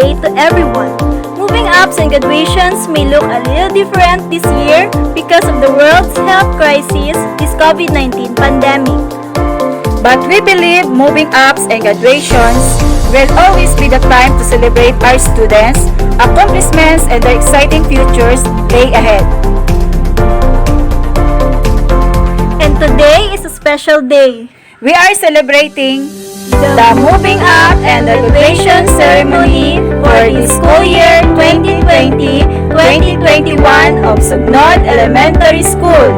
day to everyone. Moving ups and graduations may look a little different this year because of the world's health crisis, this COVID-19 pandemic. But we believe moving ups and graduations will always be the time to celebrate our students, accomplishments, and their exciting futures lay ahead. And today is a special day. We are celebrating the moving up and the graduation ceremony for the school year 2020-2021 of Sugnod Elementary School.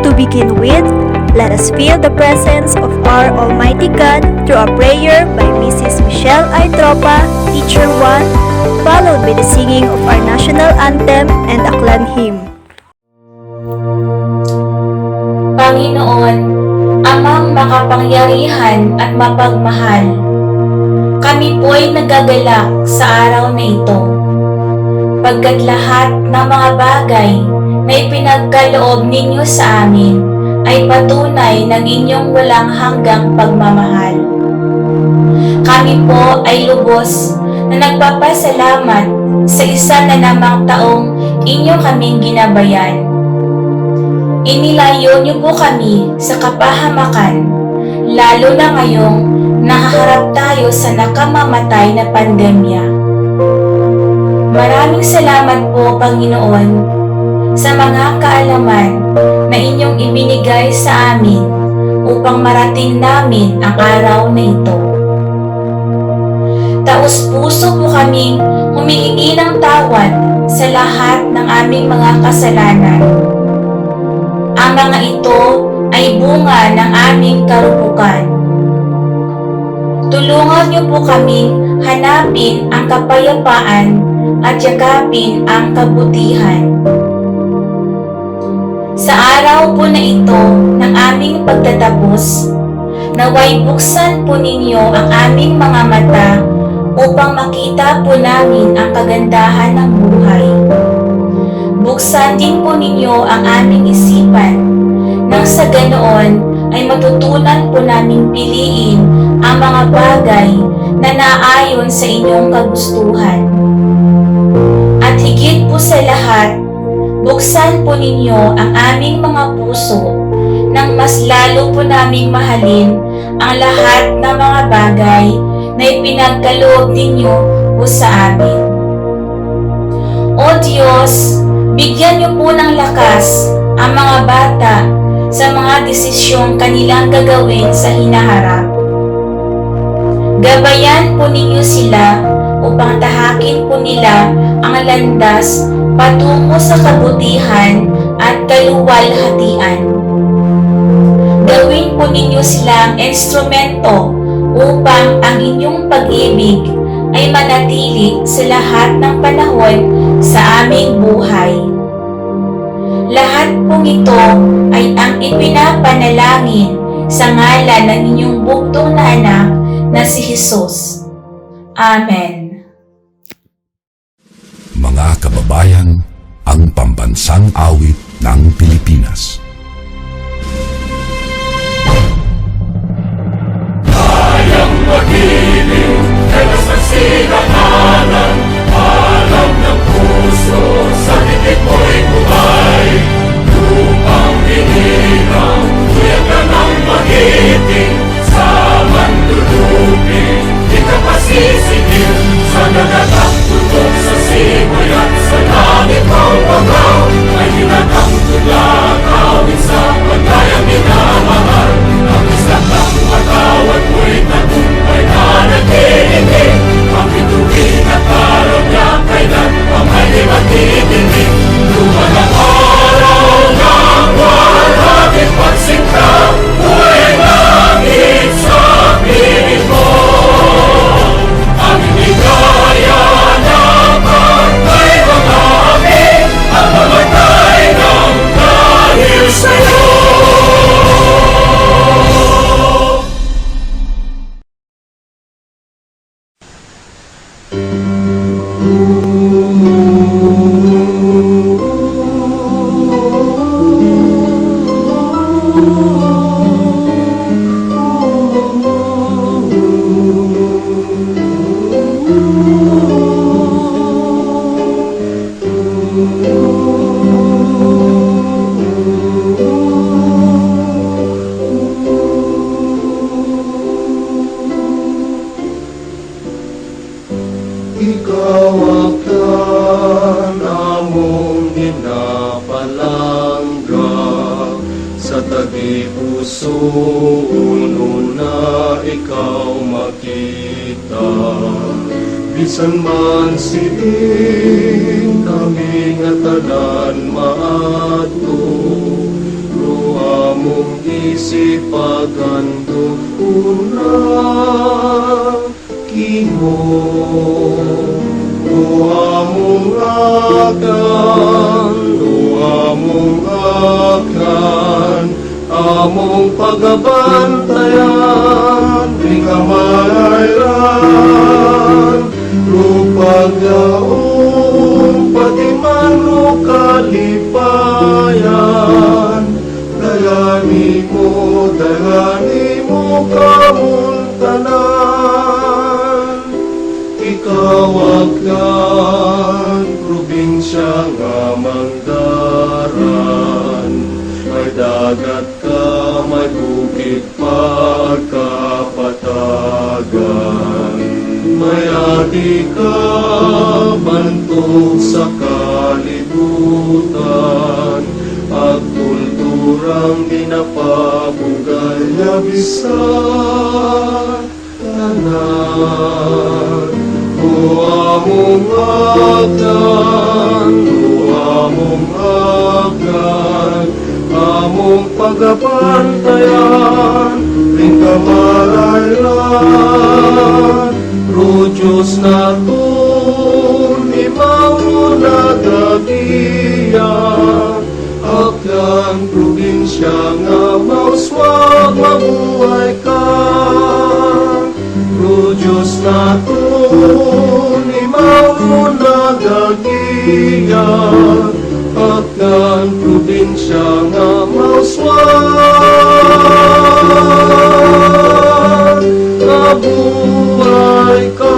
To begin with, let us feel the presence of our Almighty God through a prayer by Mrs. Michelle Aitropa, Teacher 1, followed by the singing of our national anthem and Aklan hymn. Panginoon, Amang makapangyarihan at mapagmahal, kami po'y nagagalak sa araw na ito, pagkat lahat ng mga bagay na ipinagkaloob ninyo sa amin ay patunay ng inyong walang hanggang pagmamahal. Kami po ay lubos na nagpapasalamat sa isa na namang taong inyo kaming ginabayan. Inilayo niyo po kami sa kapahamakan, lalo na ngayong nakaharap tayo sa nakamamatay na pandemya. Maraming salamat po, Panginoon, sa mga kaalaman na inyong ibinigay sa amin upang marating namin ang araw na ito. Taos-puso po kaming humihingi ng tawad sa lahat ng aming mga kasalanan. Ang mga ito ay bunga ng aming karupukan. Tulungan niyo po kaming hanapin ang kapayapaan at yakapin ang kabutihan. Sa araw po na ito ng aming pagtatapos, naway buksan po ninyo ang aming mga mata upang makita po namin ang kagandahan ng buhay. Buksan din po ninyo ang aming isipan nang sa ganoon ay matutunan po naming piliin ang mga bagay na naayon sa inyong kagustuhan. At higit po sa lahat, buksan po ninyo ang aming mga puso nang mas lalo po naming mahalin ang lahat ng mga bagay na ipinagkaloob ninyo po sa amin. O Diyos, bigyan niyo po ng lakas ang mga bata sa mga desisyong kanilang gagawin sa hinaharap. Gabayan po ninyo sila upang tahakin po nila ang landas patungo sa kabutihan at kaluwalhatian. Gawin po ninyo silang instrumento upang ang inyong pag-ibig ay manatili sa lahat ng panahon sa aming buhay. Lahat pong ito ay ang ipinapanalangin sa ngalan ng inyong bugtong na anak na si Jesus. Amen. Mga kababayan, ang pambansang awit ng Pilipinas. Kayang magiliw, dalas ng sinakanan, alam ng puso, sa titik mo'y buhay. Lupang hinirang, tuyak ka ng magiting, sa manlulupin, di ka pasisigil, sa nagatak tutok sa simoy at sa langit ng pangaw, ay hinatang tulakaw, Ikaw aklan among ginapalangga, sa tagi-puso una ikaw makita. Bisan man siing kami nga tanan maato, ruha mong isipagan una kimo. Ruha mong akan, among pagabantayan, di kamalayran, rupagaong pati man kalipayan, dagani mo kamuntanan. Ikaw aklan, probinsya nga Mandaran, may dagat ka, may bukid pagkapatagan, may adi ka, bantog sa kalibutan, pagkulturang ginapabugay na bisan tanan. Ruha mong aklan, among pagabantayan, ring kamalayran, ro Diyos naton, imaw na gagiyan, aklan probinsya nga mauswag mabuhay ka. Ro Diyos naton, imaw na gagiyan, aklan probinsya nga mauswag mabuhay ka.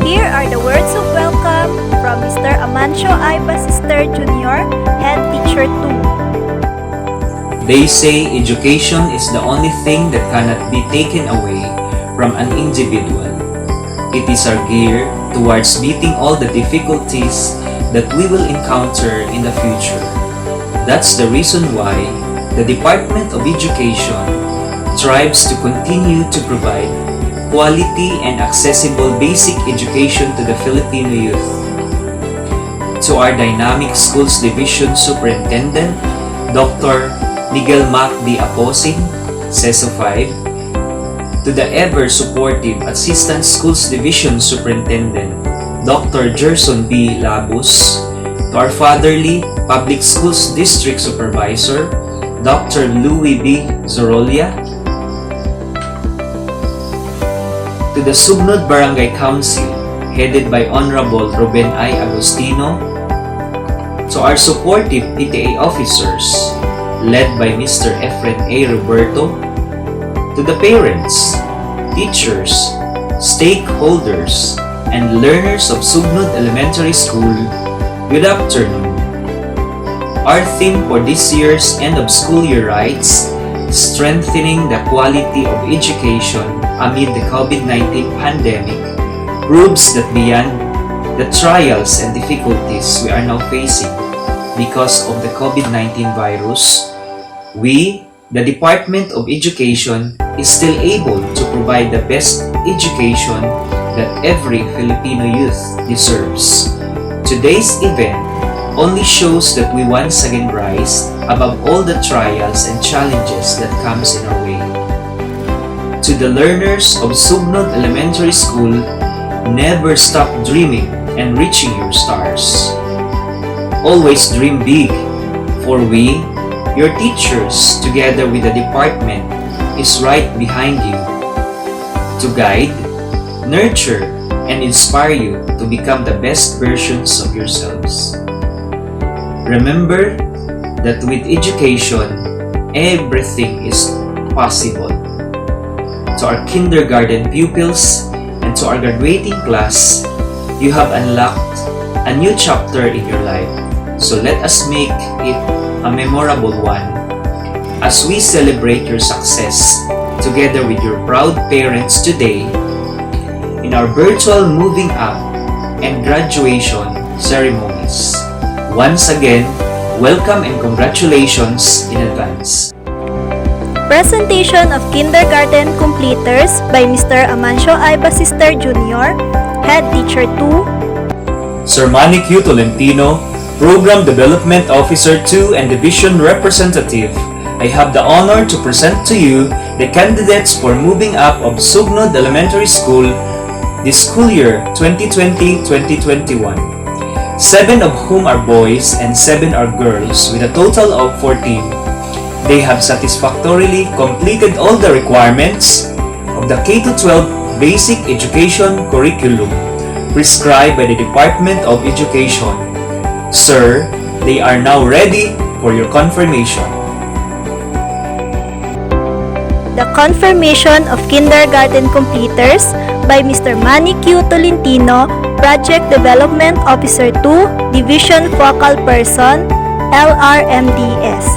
Here are the words of welcome from Mr. Amancio I. Basister Jr., Head Teacher 2. They say education is the only thing that cannot be taken away from an individual. It is our gear towards meeting all the difficulties that we will encounter in the future. That's the reason why the Department of Education strives to continue to provide quality and accessible basic education to the Filipino youth. To our Dynamic Schools Division Superintendent, Dr. Miguel Mac D. Aposing, CESO 5, to the ever-supportive Assistant Schools Division Superintendent, Dr. Gerson B. Labus, to our Fatherly Public Schools District Supervisor, Dr. Louis B. Zorolia, to the Sugnod Barangay Council, headed by Honorable Ruben I. Agustino, to our supportive PTA officers, led by Mr. Efren A. Roberto, to the parents, teachers, stakeholders, and learners of Sugnod Elementary School, good afternoon. Our theme for this year's end of school year writes, Strengthening the Quality of Education Amid the COVID-19 Pandemic proves that beyond the trials and difficulties we are now facing because of the COVID-19 virus, we, the Department of Education, is still able to provide the best education that every Filipino youth deserves. Today's event only shows that we once again rise above all the trials and challenges that comes in our way. To the learners of Sugnod Elementary School, never stop dreaming and reaching your stars. Always dream big, for we, your teachers, together with the department, is right behind you to guide, nurture, and inspire you to become the best versions of yourselves. Remember that with education, everything is possible. To our kindergarten pupils and to our graduating class, you have unlocked a new chapter in your life. So let us make it a memorable one as we celebrate your success together with your proud parents today in our virtual moving up and graduation ceremonies. Once again, welcome and congratulations in advance. Presentation of Kindergarten Completers by Mr. Amancio I. Basister Jr., Head Teacher 2, Sir Manny Q. Tolentino, Program Development Officer 2 and Division Representative, I have the honor to present to you the candidates for moving up of Sugnod Elementary School this school year 2020-2021. 7 of whom are boys and 7 are girls with a total of 14. They have satisfactorily completed all the requirements of the K-12 Basic Education Curriculum prescribed by the Department of Education. Sir, they are now ready for your confirmation. The Confirmation of Kindergarten Completers by Mr. Manny Q. Tolentino, Project Development Officer 2, Division Focal Person, LRMDS.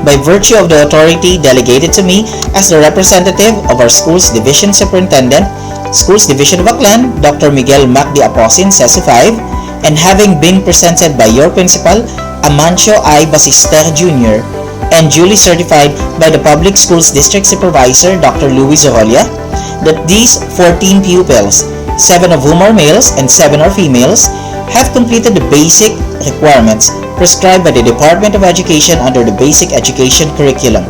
By virtue of the authority delegated to me as the representative of our school's Division Superintendent, Schools Division of Aklan, Dr. Miguel Macdi Aposin, CESU 5, and having been presented by your principal, Amancio I. Basister Jr., and duly certified by the Public Schools District Supervisor, Dr. Luis Zorolia, that these 14 pupils, 7 of whom are males and 7 are females, have completed the basic requirements prescribed by the Department of Education under the Basic Education Curriculum.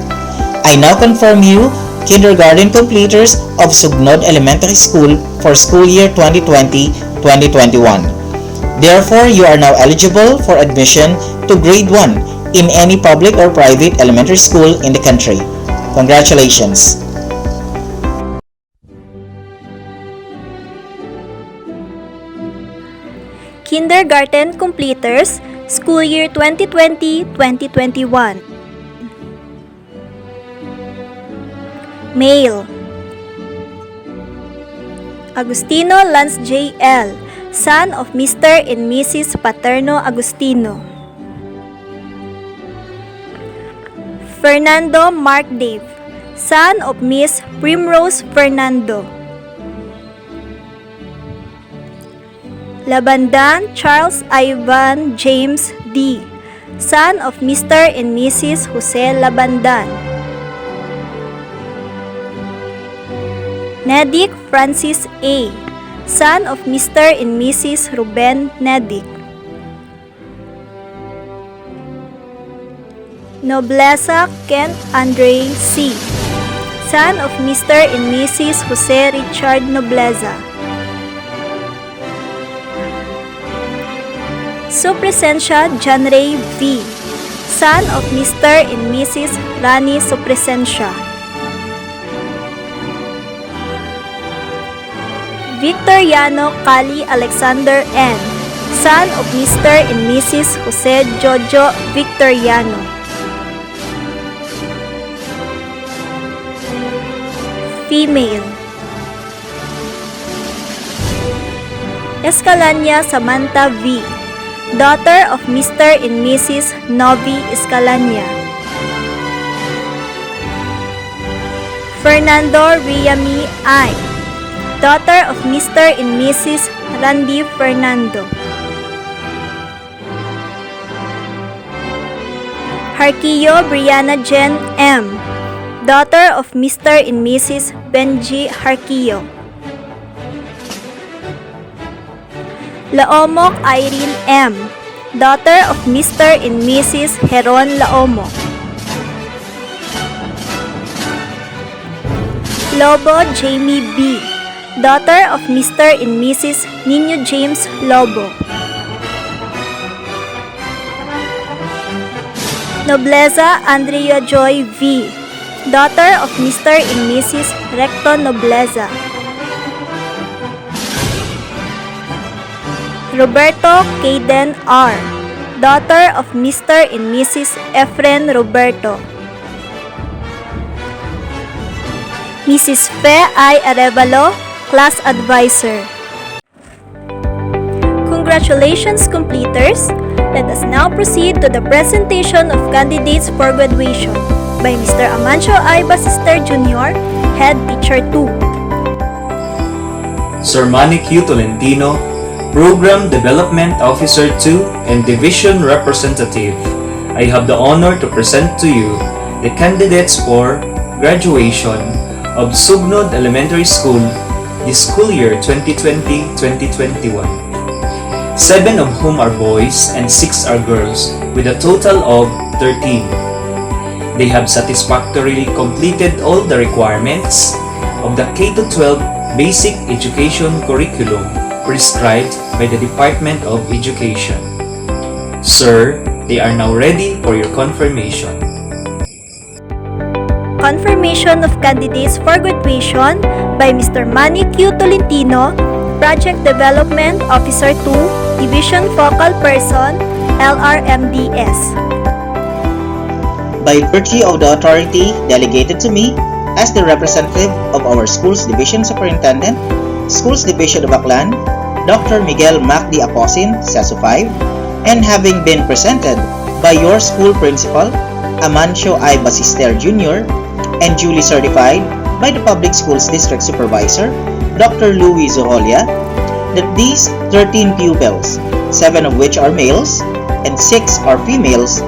I now confirm you kindergarten completers of Sugnod Elementary School for school year 2020-2021. Therefore, you are now eligible for admission to grade 1 in any public or private elementary school in the country. Congratulations! Kindergarten Completers, School Year 2020-2021. Male: Agustino Lance J.L., son of Mr. and Mrs. Paterno Agustino. Fernando Mark Dave, son of Miss Primrose Fernando. Labandan Charles Ivan James D., son of Mr. and Mrs. Jose Labandan. Nedic Francis A., son of Mr. and Mrs. Ruben Nedic. Nobleza Kent Andre C., son of Mr. and Mrs. Jose Richard Nobleza. Supresencia John Ray V., son of Mr. and Mrs. Rani Supresencia. Victoriano Cali Alexander N., son of Mr. and Mrs. Jose Jojo Victoriano. Female: Escalania Samantha V., daughter of Mr. and Mrs. Novi Escalania. Fernando Riami I., daughter of Mr. and Mrs. Randy Fernando. Harquillo Brianna Jen M., daughter of Mr. and Mrs. Benji Harquillo. Laomok Irene M., daughter of Mr. and Mrs. Heron Laomo. Lobo Jamie B., daughter of Mr. and Mrs. Nino James Lobo. Nobleza Andrea Joy V., daughter of Mr. and Mrs. Recto Nobleza. Roberto Caden R., daughter of Mr. and Mrs. Efren Roberto. Mrs. Fe I. Arevalo, Class Advisor. Congratulations! Congratulations, completers! Let us now proceed to the presentation of candidates for graduation by Mr. Amancio I. Basister Jr., Head Teacher 2. Sir Manny Q. Tolentino, Program Development Officer 2 and Division Representative. I have the honor to present to you the candidates for graduation of Sugnod Elementary School this school year 2020-2021. 7 of whom are boys and 6 are girls with a total of 13. They have satisfactorily completed all the requirements of the K-12 basic education curriculum prescribed by the Department of Education. Sir, they are now ready for your confirmation. Confirmation of candidates for graduation by Mr. Manny Q. Tolentino, Project Development Officer 2, Division Focal Person, LRMDS. By virtue of the authority delegated to me as the representative of our Schools Division Superintendent, Schools Division of Aklan, Dr. Miguel Mac D. Aposin, CESO 5, and having been presented by your school principal, Amancio I. Basister Jr., and duly certified by the Public Schools District Supervisor, Dr. Louis Zoholia, that these 13 pupils, 7 of which are males and 6 are females,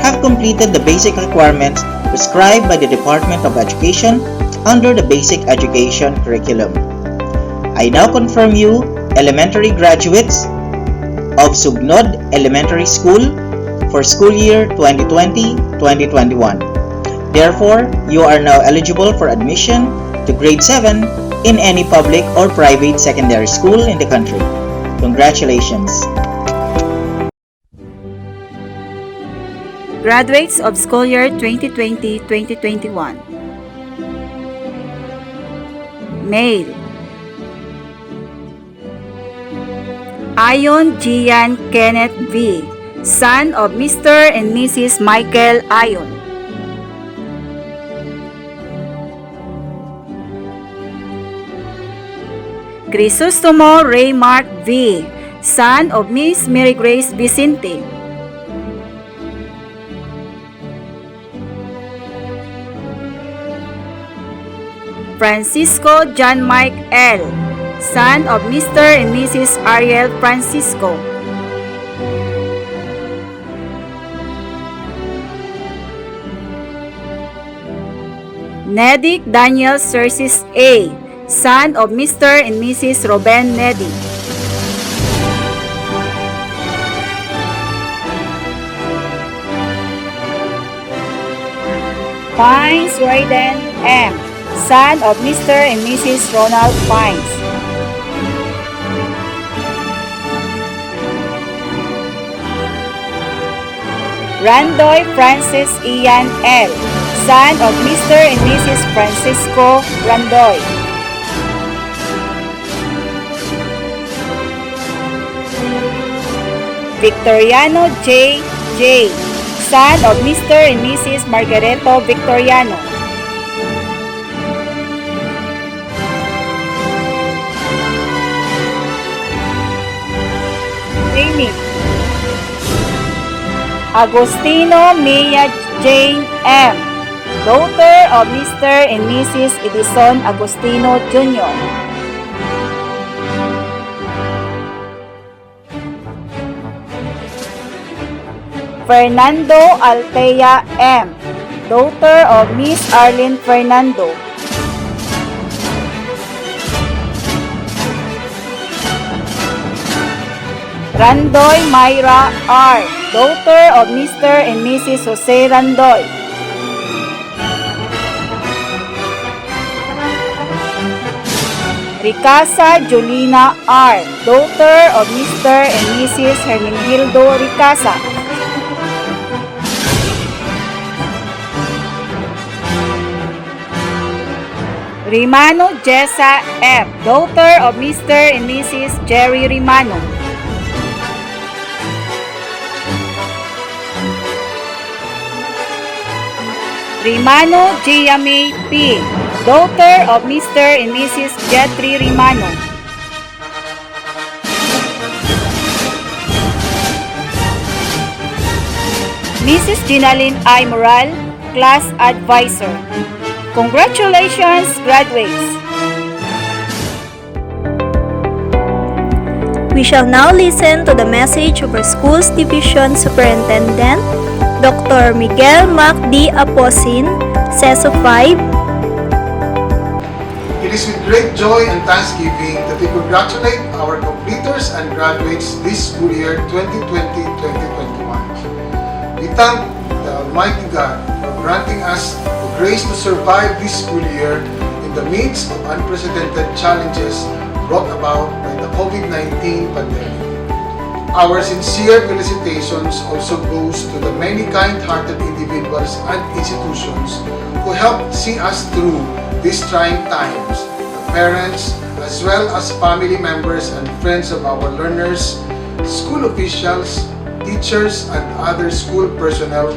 have completed the basic requirements prescribed by the Department of Education under the Basic Education Curriculum. I now confirm you elementary graduates of Sugnod Elementary School for school year 2020-2021. Therefore, you are now eligible for admission to grade 7 in any public or private secondary school in the country. Congratulations! Graduates of school year 2020-2021. Male: Ayon Gian Kenneth V., son of Mr. and Mrs. Michael Ayon. Crisostomo Ray Mark V., son of Miss Mary Grace Vicente. Francisco John Mike L., son of Mr. and Mrs. Ariel Francisco. Nedic Daniel Cercis A., son of Mr. and Mrs. Ruben Nedic. Pines Royden M., son of Mr. and Mrs. Ronald Pines. Randoy Francis Ian L., son of Mr. and Mrs. Francisco Randoy. Victoriano J. J., son of Mr. and Mrs. Margareto Victoriano. Amy Agostino Mia Jane M., daughter of Mr. and Mrs. Edison Agostino Jr. Fernando Altea M., daughter of Miss Arlene Fernando. Randoy Myra R., daughter of Mr. and Mrs. Jose Randoy. Ricasa Julina R., daughter of Mr. and Mrs. Hermenegildo Ricasa. Rimano Jessa F., daughter of Mr. and Mrs. Jerry Rimano. Rimano Gia May P., daughter of Mr. and Mrs. Jetri Rimano. Mrs. Ginaline I. Moral, Class Advisor. Congratulations, graduates! We shall now listen to the message of our school's division superintendent, Dr. Miguel Mac D. Aposin, CESO 5. It is with great joy and thanksgiving that we congratulate our completers and graduates this school year 2020-2021. We thank the Almighty God for granting us the grace to survive this school year in the midst of unprecedented challenges brought about by the COVID-19 pandemic. Our sincere felicitations also goes to the many kind-hearted individuals and institutions who helped see us through these trying times, the parents, as well as family members and friends of our learners, school officials, teachers, and other school personnel,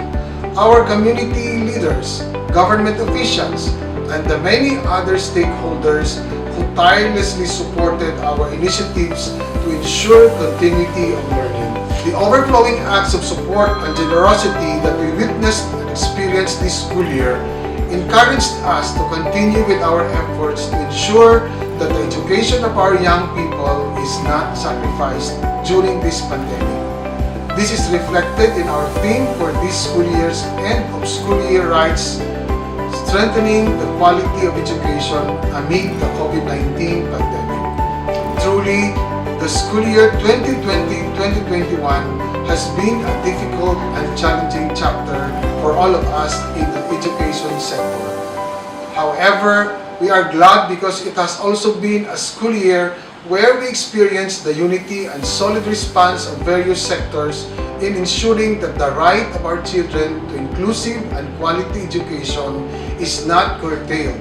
our community leaders, government officials, and the many other stakeholders who tirelessly supported our initiatives to ensure continuity of learning. The overflowing acts of support and generosity that we witnessed and experienced this school year encouraged us to continue with our efforts to ensure that the education of our young people is not sacrificed during this pandemic. This is reflected in our theme for this school year's end of school year rights, strengthening the quality of education amid the COVID-19 pandemic. Truly, the school year 2020-2021 has been a difficult and challenging chapter for all of us in the education sector. However, we are glad because it has also been a school year where we experienced the unity and solid response of various sectors in ensuring that the right of our children to inclusive and quality education is not curtailed.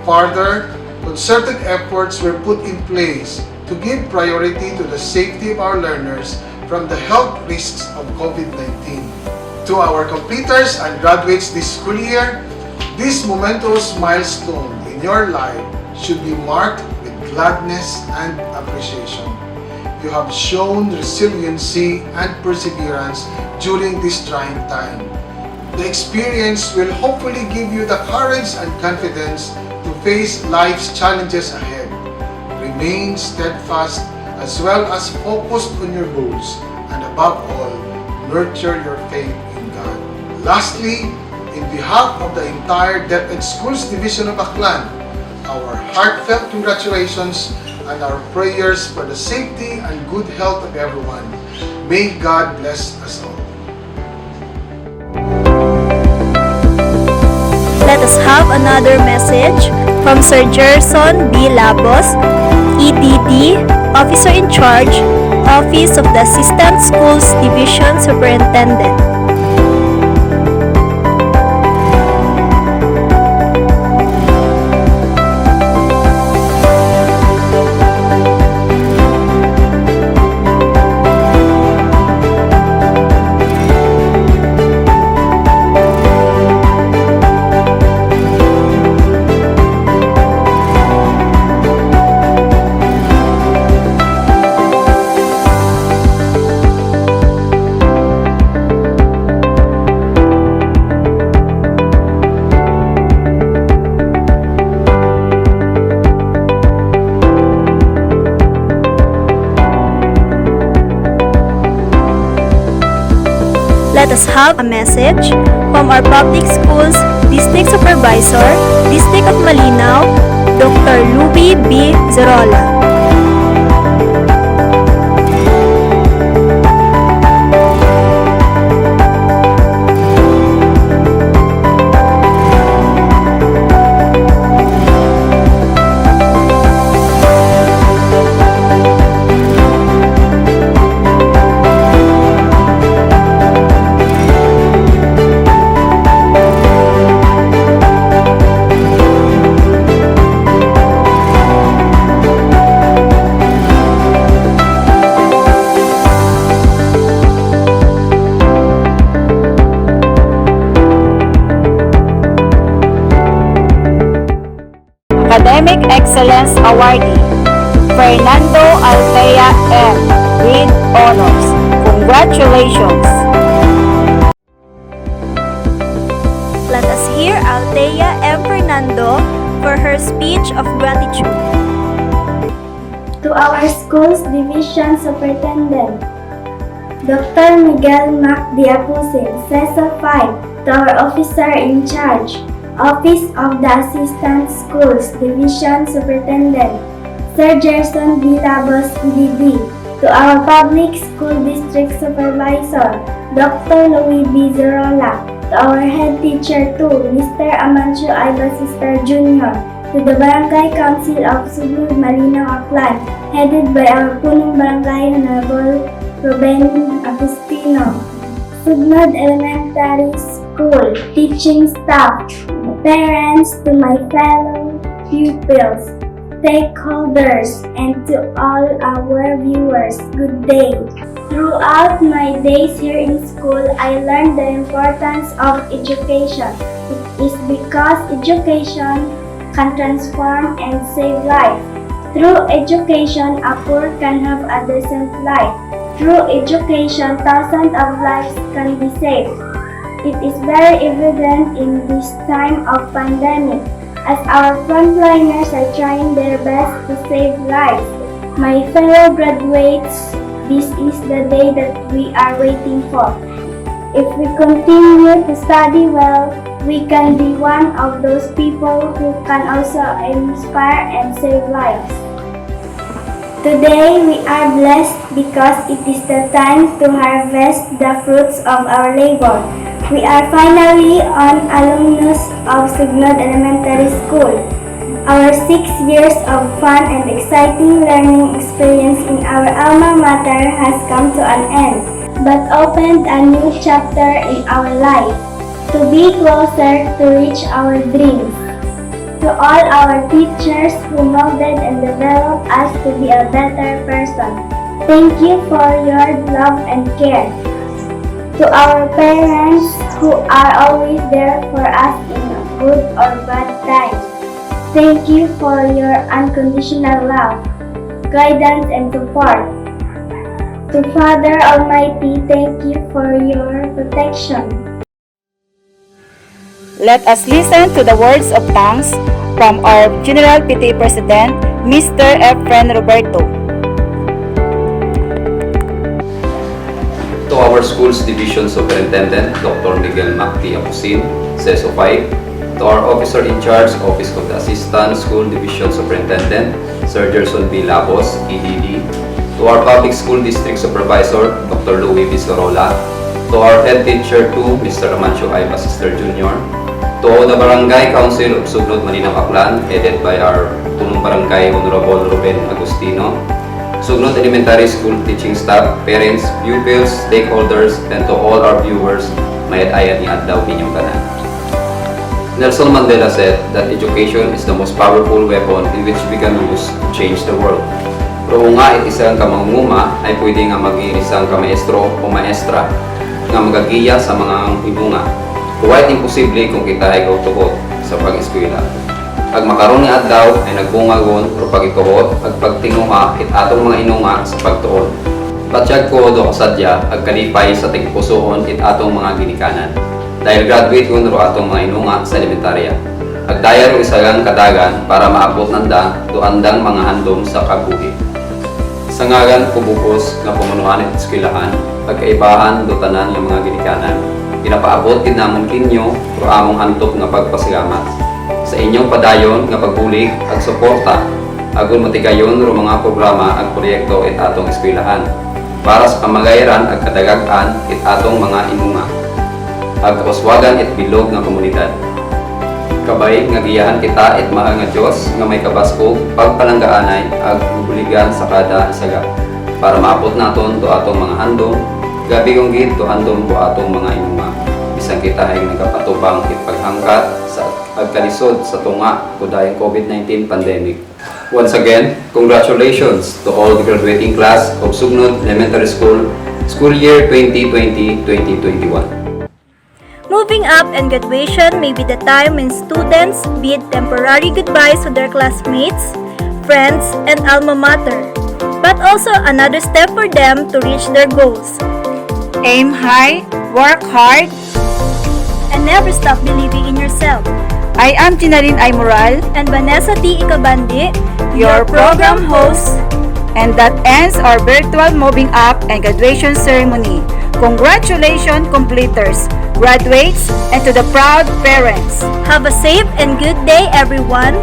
Further, concerted efforts were put in place to give priority to the safety of our learners from the health risks of COVID-19. To our completers and graduates this school year, this momentous milestone in your life should be marked with gladness and appreciation. You have shown resiliency and perseverance during this trying time. The experience will hopefully give you the courage and confidence to face life's challenges ahead. Remain steadfast as well as focused on your goals, and above all, nurture your faith in God. Lastly, in behalf of the entire DepEd Schools Division of Aklan, our heartfelt congratulations and our prayers for the safety and good health of everyone. May God bless us all. Let us have another message from Sir Gerson B. Labos, EDD, Officer in Charge, Office of the Assistant Schools Division Superintendent. Let us have a message from our Public Schools District Supervisor, District of Malinaw, Dr. Louie B. Zerola. Academic Excellence Awardee, Fernando Altea M. with Honors. Congratulations! Dorotea M. Fernando for her speech of gratitude. To our school's division superintendent, Dr. Miguel Mac Diapusin, CESO 5, to our officer in charge, Office of the Assistant Schools Division Superintendent, Sir Gerson B. Labos, PDD, to our Public School District Supervisor, Dr. Louis B. Zerola, to our Head Teacher 2, Mr. Amancio Iba Sister Jr., to the Barangay Council of Sugnod Malinaw Aklan, headed by our Punong Barangay Honorable Ruben Agustino, Sugnod Elementary School teaching staff, parents, to my fellow pupils, stakeholders, and to all our viewers, good day. Throughout my days here in school, I learned the importance of education. It is because education can transform and save life. Through education, a poor can have a decent life. Through education, thousands of lives can be saved. It is very evident in this time of pandemic, as our frontliners are trying their best to save lives. My fellow graduates, this is the day that we are waiting for. If we continue to study well, we can be one of those people who can also inspire and save lives. Today we are blessed because it is the time to harvest the fruits of our labor. We are finally an alumnus of Sugnod Elementary School. Our 6 years of fun and exciting learning experience in our alma mater has come to an end, but opened a new chapter in our life, to be closer to reach our dreams. To all our teachers who molded and developed us to be a better person, thank you for your love and care. To our parents who are always there for us in good or bad times, thank you for your unconditional love, guidance, and support. To Father Almighty, thank you for your protection. Let us listen to the words of thanks from our General PTA President, Mr. Efren Roberto. To our school's division superintendent, Dr. Miguel Mac Diapusin, CESO 5, to our officer in charge, Office of the Assistant School Division Superintendent, Sir Gerson B. Labos, EDD, to our Public School District Supervisor, Dr. Louis B. Zerola, to our Head Teacher 2, Mr. Amancio Iba Sister Jr., to the Barangay Council of Sugnod Malinaw Aklan, headed by our Punong Barangay Honorable Ruben Agustino, Sugnod Elementary School teaching staff, parents, pupils, stakeholders, and to all our viewers, mayad ayat ni adlaw inyong tanan. Nelson Mandela said that education is the most powerful weapon in which we can use to change the world. Pero nga isang kamangunguma ay pwede nga maging isang kamaestro o maestra nga magagiya sa mga ibunga. Kuwait imposible kung kita ay gautuhot sa pag-eskwela. Ag makaroon nga adlaw ay nagbungagon pero pagituhot ag pagtinguha it atong mga inunga sa pagtuon. Patsyag ko do kasadya ag kalipay sa tigpusoon it atong mga ginikanan. Dahil graduate ko ro atong mga inunga sa elementarya. Ag dayar isagang kadagan para maabot nanda do andang mga handom sa kabuhi. Sa ngagan ko bukos nga pumunuan at eskwelahan, pagkaibahan do tanan ng mga ginikanan. Pinapaabot din namon kinyo pro among hantop nga pagpasalamat. Sa inyong padayon nga pagbulig at suporta, agon matigayon ro mga programa at proyekto it atong eskwelahan para sa kamagayran at kadagagan it atong mga inunga. Ag kauswagan it bilog nga komunidad. Kabay nga giyahan kita it mahal nga Dios nga may kabaskog pagpalanggaanay ag buligan sa kada isaga para maabot naton to atong mga handom gabi kong gid to handom ko atong mga inunga bisan kita ay nagapatubang it paghangkat sa agkalisod sa tunga kudayang COVID-19 pandemic. Once again, congratulations to all the graduating class of Sugnod Elementary School, school year 2020-2021. Moving up and graduation may be the time when students bid temporary goodbyes to their classmates, friends, and alma mater, but also another step for them to reach their goals. Aim high, work hard, And never stop believing in yourself. I am Ginaline I. Moral, and Vanessa T. Ikabandi, your program host. And that ends our virtual moving up and graduation ceremony. Congratulations, completers, graduates, and to the proud parents. Have a safe and good day, everyone.